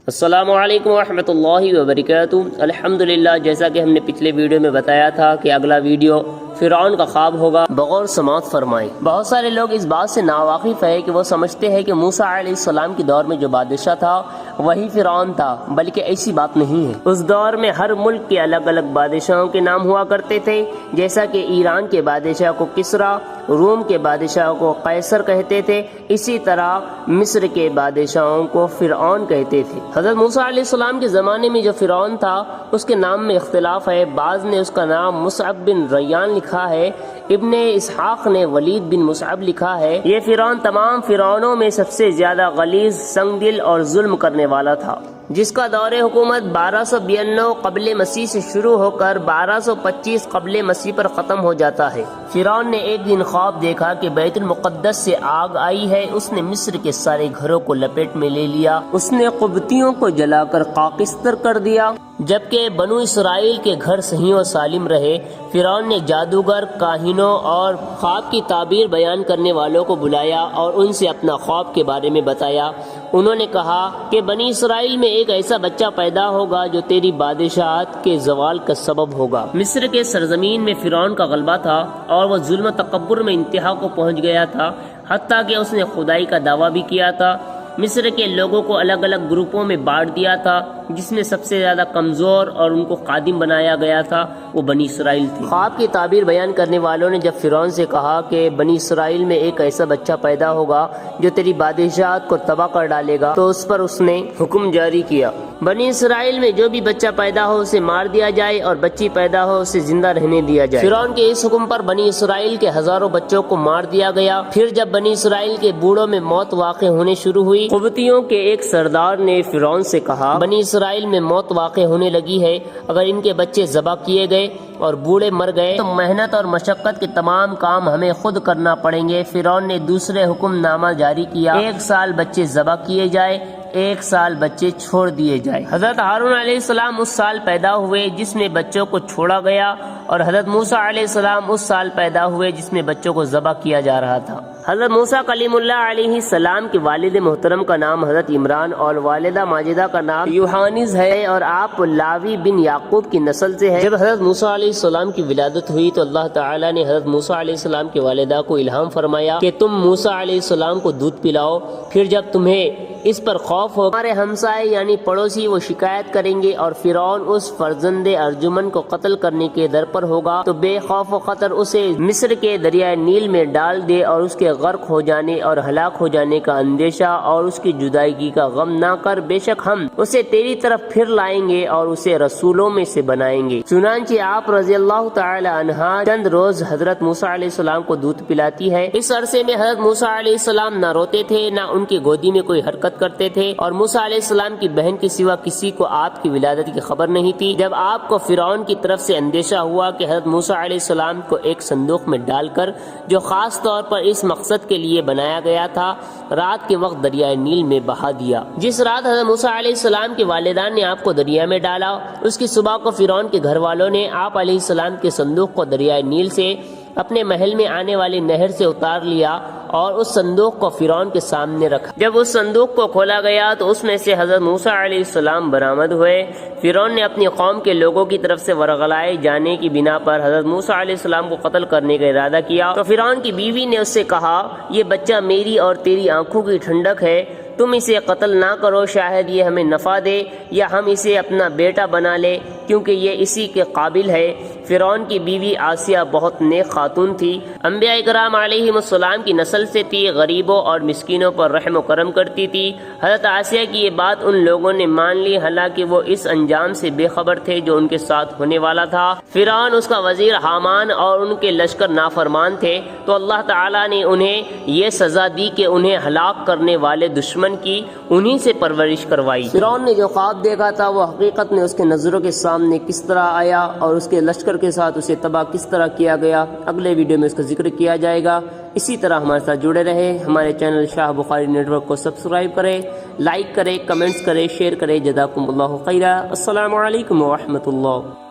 السلام علیکم ورحمۃ اللہ وبرکاتہ۔ الحمدللہ، جیسا کہ ہم نے پچھلے ویڈیو میں بتایا تھا کہ اگلا ویڈیو فرعون کا خواب ہوگا، بغور سماعت فرمائیں۔ بہت سارے لوگ اس بات سے ناواقف ہے کہ وہ سمجھتے ہیں کہ موسیٰ علیہ السلام کے دور میں جو بادشاہ تھا وہی فرعون تھا، بلکہ ایسی بات نہیں ہے۔ اس دور میں ہر ملک کے الگ الگ بادشاہوں کے نام ہوا کرتے تھے، جیسا کہ ایران کے بادشاہ کو کسریٰ، روم کے بادشاہ کو قیصر کہتے تھے، اسی طرح مصر کے بادشاہوں کو فرعون کہتے تھے۔ حضرت موسیٰ علیہ السلام کے زمانے میں جو فرعون تھا اس کے نام میں اختلاف ہے۔ بعض نے اس کا نام مصعب بن ریان لکھا ہے، ابن اسحاق نے ولید بن مصعب لکھا ہے۔ یہ فرعون تمام فرعونوں میں سب سے زیادہ غلیظ، سنگ دل اور ظلم کرنے والا تھا، جس کا دور حکومت 1292 قبل مسیح سے شروع ہو کر 1225 قبل مسیح پر ختم ہو جاتا ہے۔ فرعون نے ایک دن خواب دیکھا کہ بیت المقدس سے آگ آئی ہے۔ اس نے مصر کے سارے گھروں کو لپیٹ میں لے لیا، اس نے قبطیوں کو جلا کر خاکستر کر دیا، جبکہ بنو اسرائیل کے گھر صحیح و سالم رہے۔ فرعون نے جادوگر، کاہنوں اور خواب کی تعبیر بیان کرنے والوں کو بلایا اور ان سے اپنا خواب کے بارے میں بتایا۔ انہوں نے کہا کہ بنی اسرائیل میں ایک ایسا بچہ پیدا ہوگا جو تیری بادشاہت کے زوال کا سبب ہوگا۔ مصر کے سرزمین میں فرعون کا غلبہ تھا اور وہ ظلم و تکبر میں انتہا کو پہنچ گیا تھا، حتیٰ کہ اس نے خدائی کا دعویٰ بھی کیا تھا۔ مصر کے لوگوں کو الگ الگ گروپوں میں بانٹ دیا تھا، جس میں سب سے زیادہ کمزور اور ان کو خادم بنایا گیا تھا وہ بنی اسرائیل تھے۔ خواب کی تعبیر بیان کرنے والوں نے جب فرعون سے کہا کہ بنی اسرائیل میں ایک ایسا بچہ پیدا ہوگا جو تیری بادشاہت کو تباہ کر ڈالے گا، تو اس پر اس نے حکم جاری کیا، بنی اسرائیل میں جو بھی بچہ پیدا ہو اسے مار دیا جائے اور بچی پیدا ہو اسے زندہ رہنے دیا جائے۔ فرعون کے اس حکم پر بنی اسرائیل کے ہزاروں بچوں کو مار دیا گیا۔ پھر جب بنی اسرائیل کے بوڑھوں میں موت واقع ہونے شروع ہوئی، قبطیوں کے ایک سردار نے فرعون سے کہا، بنی اسرائیل میں موت واقع ہونے لگی ہے، اگر ان کے بچے ذبح کیے گئے اور بوڑھے مر گئے تو محنت اور مشقت کے تمام کام ہمیں خود کرنا پڑیں گے۔ فرعون نے دوسرے حکم نامہ جاری کیا، 1 سال بچے ذبح کیے جائے، 1 سال بچے چھوڑ دیے جائے۔ حضرت ہارون علیہ السلام اس سال پیدا ہوئے جس میں بچوں کو چھوڑا گیا، اور حضرت موسیٰ علیہ السلام اس سال پیدا ہوئے جس میں بچوں کو ذبح کیا جا رہا تھا۔ حضرت موسیٰ کلیم اللہ علیہ السلام کے والد محترم کا نام حضرت عمران اور والدہ ماجدہ کا نام یوحانز ہے، اور آپ لاوی بن یعقوب کی نسل سے ہے۔ جب حضرت موسیٰ علیہ السلام کی ولادت ہوئی تو اللہ تعالیٰ نے حضرت موسیٰ علیہ السلام کی والدہ کو الہام فرمایا کہ تم موسیٰ علیہ السلام کو دودھ پلاؤ، پھر جب تمہیں اس پر خوف ہو ہمارے ہمسائے یعنی پڑوسی وہ شکایت کریں گے اور فرعون اس فرزند ارجمن کو قتل کرنے کے در پر ہوگا، تو بے خوف و خطر اسے مصر کے دریائے نیل میں ڈال دے اور اس کے غرق ہو جانے اور ہلاک ہو جانے کا اندیشہ اور اس کی جدائیگی کا غم نہ کر، بے شک ہم اسے تیری طرف پھر لائیں گے اور اسے رسولوں میں سے بنائیں گے۔ چنانچہ آپ رضی اللہ تعالی عنہا چند روز حضرت موسیٰ علیہ السلام کو دودھ پلاتی ہے۔ اس عرصے میں حضرت موسیٰ علیہ السلام نہ روتے تھے، نہ ان کی گودی میں کوئی حرکت کرتے تھے، اور موسیٰ علیہ السلام کی بہن کے سوا کسی کو آپ کی ولادت کی خبر نہیں تھی۔ جب آپ کو فرعون کی طرف سے اندیشہ ہوا کہ حضرت موسیٰ علیہ السلام کو ایک صندوق میں ڈال کر، جو خاص طور پر اس مقصد کے لیے بنایا گیا تھا، رات کے وقت دریائے نیل میں بہا دیا۔ جس رات حضرت موسیٰ علیہ السلام کے والدان نے آپ کو دریا میں ڈالا، اس کی صبح کو فرعون کے گھر والوں نے آپ علیہ السلام کے صندوق کو دریائے نیل سے اپنے محل میں آنے والی نہر سے اتار لیا اور اس صندوق کو فرعون کے سامنے رکھا۔ جب اس صندوق کو کھولا گیا تو اس میں سے حضرت موسیٰ علیہ السلام برآمد ہوئے۔ فرعون نے اپنی قوم کے لوگوں کی طرف سے ورغلائے جانے کی بنا پر حضرت موسیٰ علیہ السلام کو قتل کرنے کا ارادہ کیا، تو فرعون کی بیوی نے اس سے کہا، یہ بچہ میری اور تیری آنکھوں کی ٹھنڈک ہے، تم اسے قتل نہ کرو، شاید یہ ہمیں نفع دے یا ہم اسے اپنا بیٹا بنا لے کیونکہ یہ اسی کے قابل ہے۔ فرعون کی بیوی آسیہ بہت نیک خاتون تھی، انبیاء کرام علیہ السلام کی نسل سے تھی، غریبوں اور مسکینوں پر رحم و کرم کرتی تھی۔ حضرت آسیہ کی یہ بات ان لوگوں نے مان لی، حالانکہ وہ اس انجام سے بے خبر تھے جو ان کے ساتھ ہونے والا تھا۔ فرعون، اس کا وزیر حامان اور ان کے لشکر نافرمان تھے، تو اللہ تعالیٰ نے انہیں یہ سزا دی کہ انہیں ہلاک کرنے والے دشمن کی انہی سے پرورش کروائی۔ فرعون نے جو خواب دیکھا تھا وہ حقیقت میں اس کے نظروں کے سامنے کس طرح آیا اور اس کے لشکر کے ساتھ اسے تباہ کس طرح کیا گیا، اگلے ویڈیو میں اس کا ذکر کیا جائے گا۔ اسی طرح ہمارے ساتھ جڑے رہے، ہمارے چینل شاہ بخاری نیٹ ورک کو سبسکرائب کریں، لائک کریں، کمنٹس کریں، شیئر کریں۔ جزاکم اللہ خیرا۔ السلام علیکم ورحمۃ اللہ۔